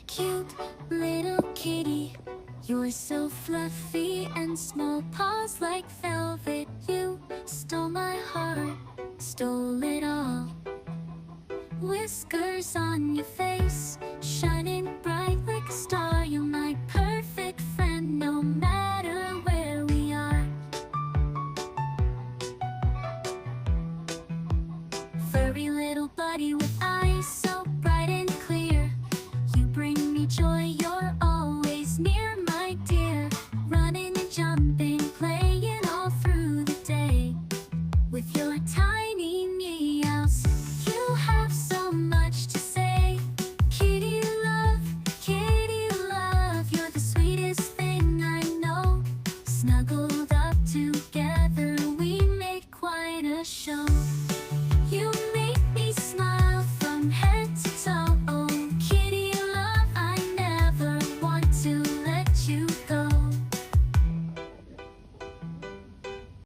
cute little kitty. You're so fluffy and small paws like velvet. You stole my heart, stole it all. Whiskers on your face, shining bright like a star. You're my perfect friend, no matter where we are. Furry little buddy with eyes so bright and clear. You bring me joy, you're always near, my dear. Running and jumping, playing all through the day. With your tiny meows, you have so much to say. Kitty love, you're the sweetest thing I know. Snuggled up together, we make quite a show. You make me smile from head to toe. Oh, kitty love, I never want to let you go.